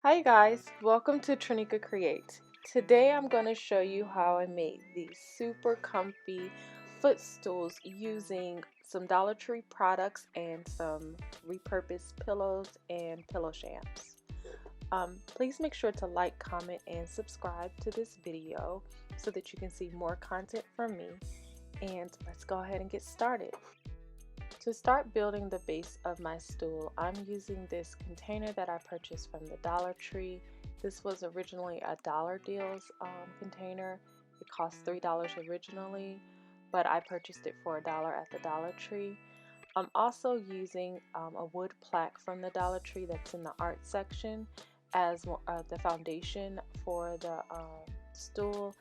Hi guys, welcome to Trinica Creates. Today I'm going to show you how I made these super comfy footstools using some Dollar Tree products and some repurposed pillows and pillow shams. Please make sure to like, comment, and subscribe to this video so that you can see more content from me. And let's go ahead and get started. To start building the base of my stool, I'm using this container that I purchased from the Dollar Tree. This was originally a Dollar Deals container. It cost $3 originally, but I purchased it for $1 at the Dollar Tree. I'm also using a wood plaque from the Dollar Tree that's in the art section as the foundation for the stool,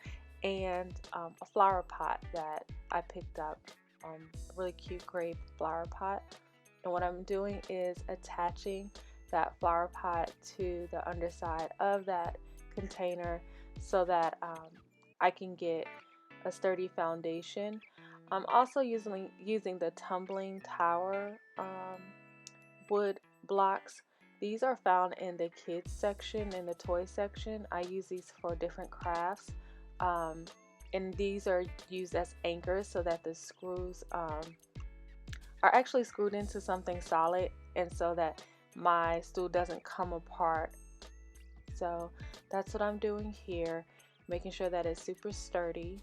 and a flower pot that I picked up, a really cute gray flower pot. And what I'm doing is attaching that flower pot to the underside of that container so that I can get a sturdy foundation. I'm also using the tumbling tower wood blocks. These are found in the kids section, in the toy section. I use these for different crafts, and these are used as anchors so that the screws are actually screwed into something solid, and so that my stool doesn't come apart. So that's what I'm doing here, making sure that it's super sturdy.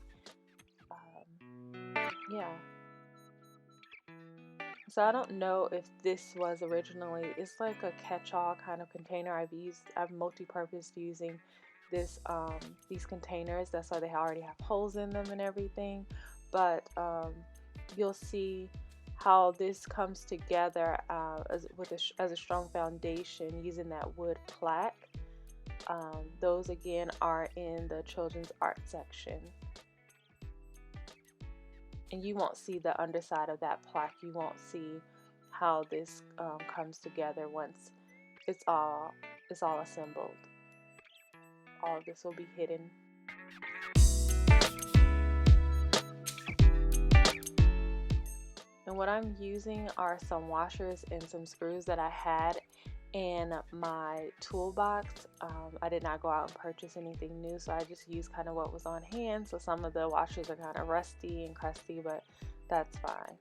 Yeah. So I don't know if this was originally, it's like a catch-all kind of container. I've multi-purposed using this these containers. That's why they already have holes in them and everything. But you'll see how this comes together as a strong foundation using that wood plaque. Those again are in the children's art section. And you won't see the underside of that plaque. You won't see how this comes together once it's all assembled. All of this will be hidden. And what I'm using are some washers and some screws that I had in my toolbox. I did not go out and purchase anything new, so I just used kind of what was on hand. So some of the washers are kind of rusty and crusty, but that's fine.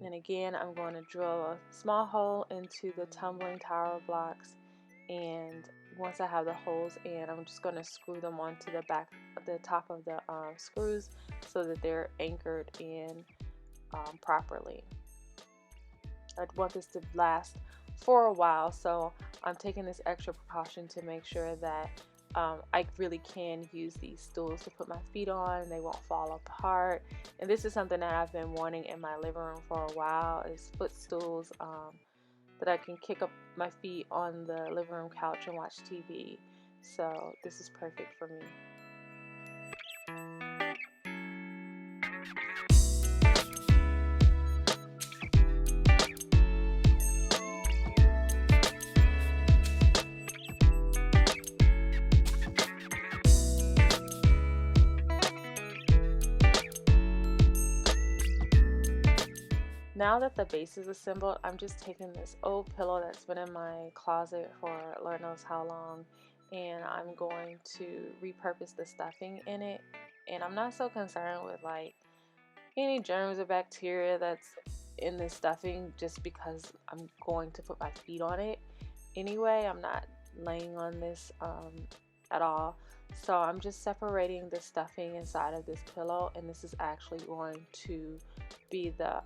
And again, I'm going to drill a small hole into the tumbling tower blocks, and once I have the holes in, I'm just going to screw them onto the top of the screws so that they're anchored in properly. I want this to last for a while, so I'm taking this extra precaution to make sure that I really can use these stools to put my feet on and they won't fall apart. And this is something that I've been wanting in my living room for a while, is footstools that I can kick up my feet on the living room couch and watch TV. So this is perfect for me. Now that the base is assembled, I'm just taking this old pillow that's been in my closet for Lord knows how long, and I'm going to repurpose the stuffing in it. And I'm not so concerned with like any germs or bacteria that's in this stuffing, just because I'm going to put my feet on it anyway. I'm not laying on this at all. So I'm just separating the stuffing inside of this pillow, and this is actually going to be the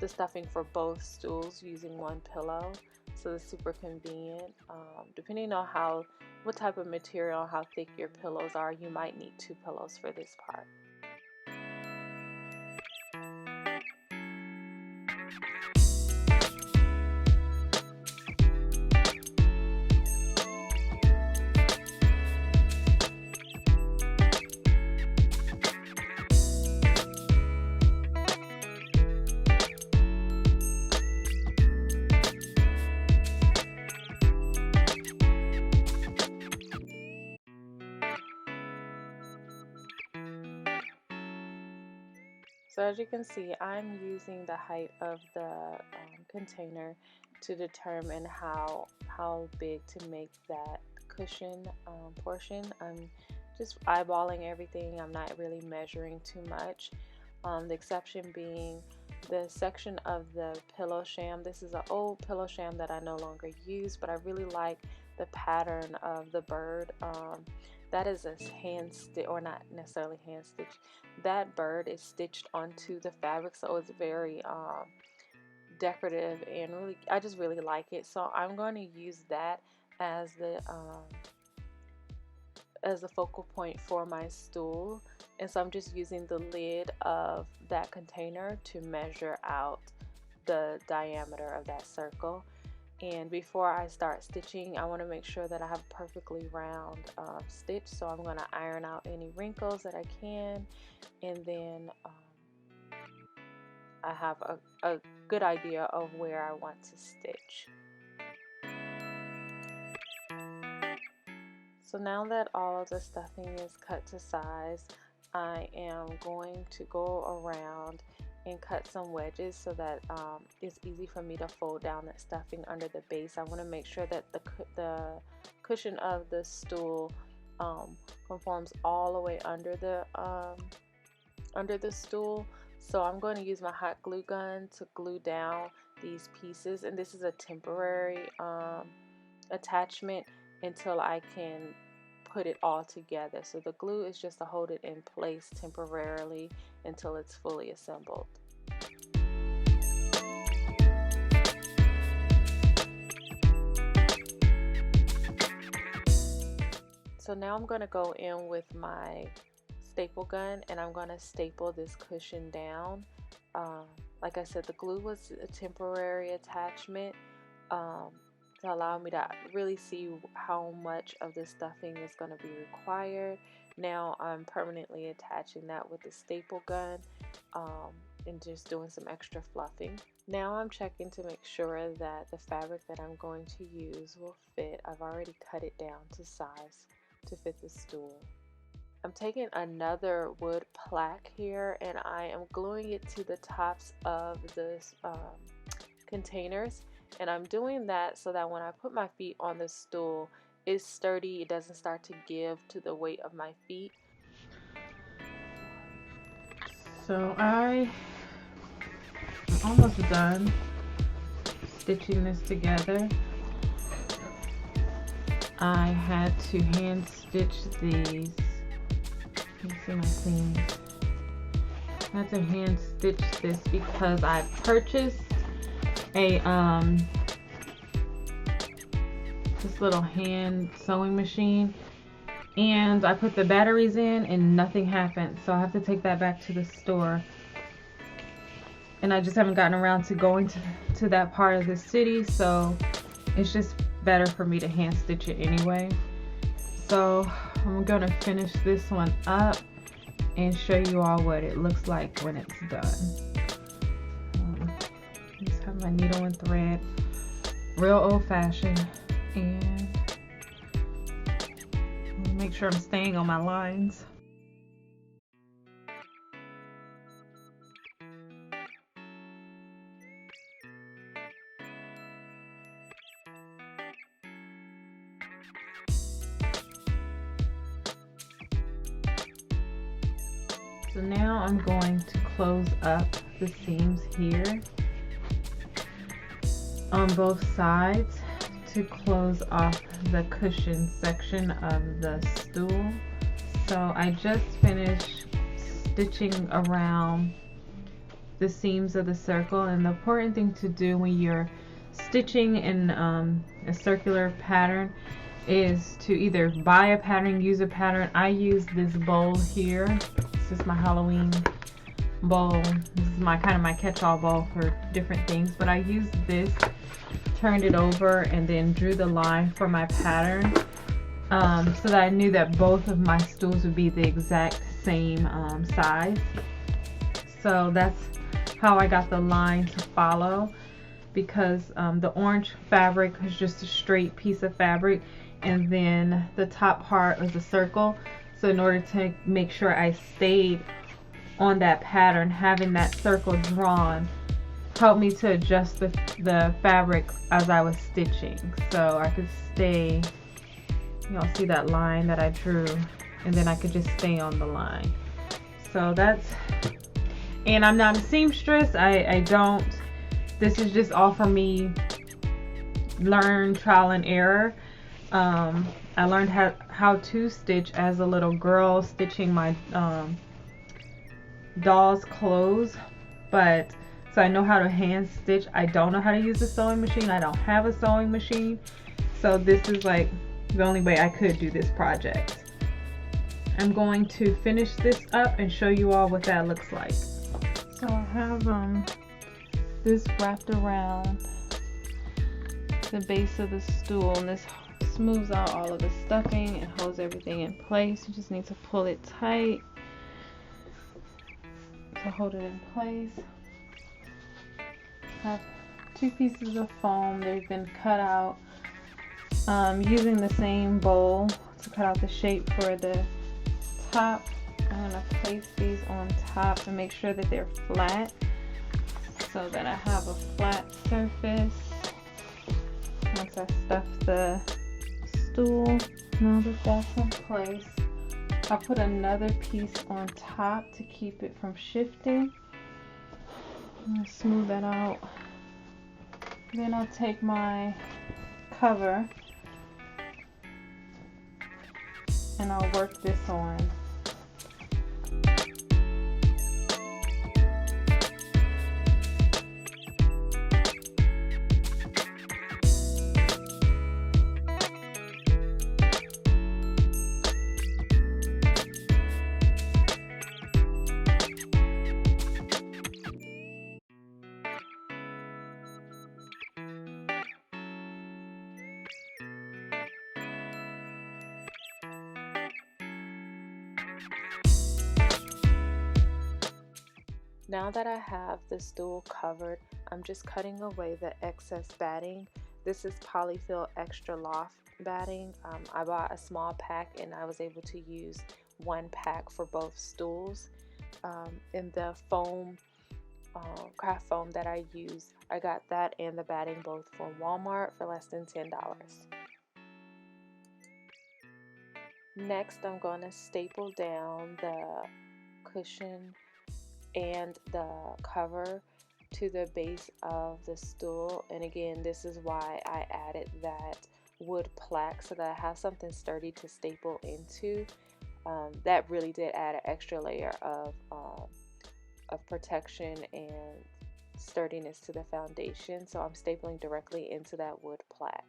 stuffing for both stools using one pillow. So it's super convenient. Depending on what type of material, how thick your pillows are, you might need 2 pillows for this part. So as you can see, I'm using the height of the container to determine how big to make that cushion portion. I'm just eyeballing everything. I'm not really measuring too much. The exception being the section of the pillow sham. This is an old pillow sham that I no longer use, but I really like the pattern of the bird. That is a hand stitch, or not necessarily hand stitch. That bird is stitched onto the fabric, so it's very decorative, and really, I just really like it. So I'm going to use that as the focal point for my stool. And so I'm just using the lid of that container to measure out the diameter of that circle. And before I start stitching, I want to make sure that I have a perfectly round stitch. So I'm going to iron out any wrinkles that I can, and then I have a good idea of where I want to stitch. So now that all of the stuffing is cut to size, I am going to go around and cut some wedges so that it's easy for me to fold down that stuffing under the base. I want to make sure that the cushion of the stool conforms all the way under the stool. So I'm going to use my hot glue gun to glue down these pieces, and this is a temporary attachment until I can put it all together. So the glue is just to hold it in place temporarily until it's fully assembled. So now I'm going to go in with my staple gun, and I'm going to staple this cushion down. Like I said, the glue was a temporary attachment to allow me to really see how much of the stuffing is going to be required. Now I'm permanently attaching that with the staple gun and just doing some extra fluffing. Now I'm checking to make sure that the fabric that I'm going to use will fit. I've already cut it down to size to fit the stool. I'm taking another wood plaque here, and I am gluing it to the tops of the containers. And I'm doing that so that when I put my feet on the stool, it's sturdy. It doesn't start to give to the weight of my feet. So I'm almost done stitching this together. I had to hand stitch these. You see my seams. I had to hand stitch this because I purchased a this little hand sewing machine, and I put the batteries in and nothing happened, so I have to take that back to the store, and I just haven't gotten around to going to that part of the city, so it's just better for me to hand stitch it anyway. So I'm gonna finish this one up and show you all what it looks like when it's done. Just have my needle and thread, real old-fashioned, and make sure I'm staying on my lines. So now I'm going to close up the seams here on both sides to close off the cushion section of the stool. So I just finished stitching around the seams of the circle, and the important thing to do when you're stitching in a circular pattern is to either buy a pattern, use a pattern. I use this bowl here. This is my Halloween bowl. This is my kind of my catch-all bowl for different things, but I used this, turned it over, and then drew the line for my pattern so that I knew that both of my stools would be the exact same size. So that's how I got the line to follow, because the orange fabric is just a straight piece of fabric, and then the top part was a circle. So in order to make sure I stayed on that pattern, having that circle drawn helped me to adjust the fabric as I was stitching, so I could stay, y'all see that line that I drew, and then I could just stay on the line. So that's, and I'm not a seamstress. I don't, this is just all for me, learn trial and error. I learned how to stitch as a little girl, stitching my doll's clothes, but so I know how to hand stitch. I don't know how to use a sewing machine. I don't have a sewing machine, so this is like the only way I could do this project. I'm going to finish this up and show you all what that looks like. So I have this wrapped around the base of the stool, and this smooths out all of the stuffing and holds everything in place. You just need to pull it tight to hold it in place. I have 2 pieces of foam. They've been cut out using the same bowl to cut out the shape for the top. I'm going to place these on top and make sure that they're flat so that I have a flat surface. Once I stuff the stool, now that that's in place, I'll put another piece on top to keep it from shifting. I'm going to smooth that out. Then I'll take my cover and I'll work this on. Now that I have the stool covered, I'm just cutting away the excess batting. This is Polyfill Extra Loft batting. I bought a small pack and I was able to use 1 pack for both stools. In the foam, craft foam that I use, I got that and the batting both from Walmart for less than $10. Next, I'm going to staple down the cushion and the cover to the base of the stool, and again, this is why I added that wood plaque so that I have something sturdy to staple into. That really did add an extra layer of protection and sturdiness to the foundation, so I'm stapling directly into that wood plaque.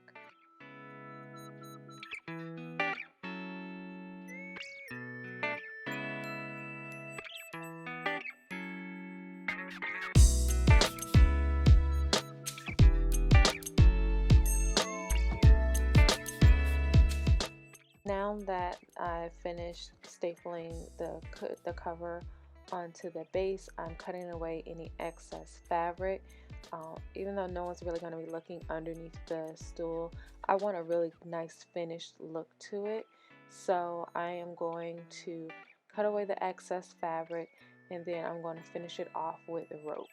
Now that I've finished stapling the cover onto the base, I'm cutting away any excess fabric. Even though no one's really going to be looking underneath the stool, I want a really nice finished look to it. So I am going to cut away the excess fabric, and then I'm going to finish it off with rope.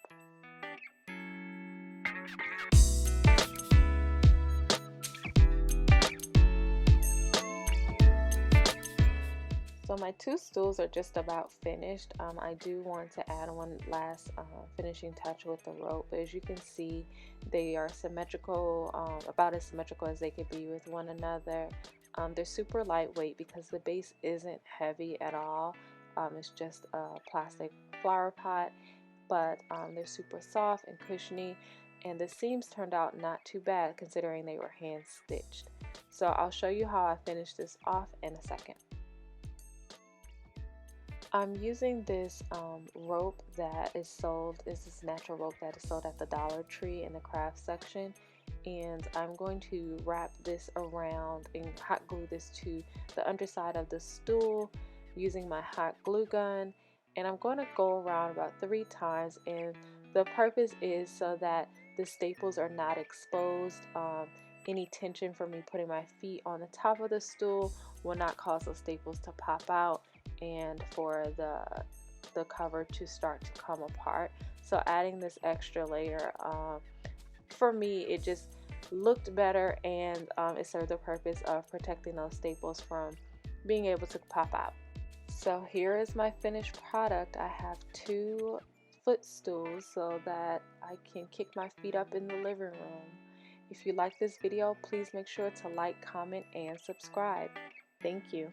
So my 2 stools are just about finished. I do want to add one last finishing touch with the rope, but as you can see, they are symmetrical, about as symmetrical as they could be with one another. They're super lightweight because the base isn't heavy at all. It's just a plastic flower pot, but they're super soft and cushiony, and the seams turned out not too bad considering they were hand stitched. So I'll show you how I finish this off in a second. I'm using this rope that is sold, is this natural rope that is sold at the Dollar Tree in the craft section, and I'm going to wrap this around and hot glue this to the underside of the stool using my hot glue gun, and I'm going to go around about 3 times, and the purpose is so that the staples are not exposed. Any tension from me putting my feet on the top of the stool will not cause those staples to pop out, and for the the cover to start to come apart. So adding this extra layer, for me, it just looked better, and it served the purpose of protecting those staples from being able to pop out. So here is my finished product. I have 2 footstools so that I can kick my feet up in the living room. If you like this video, please make sure to like, comment, and subscribe. Thank you.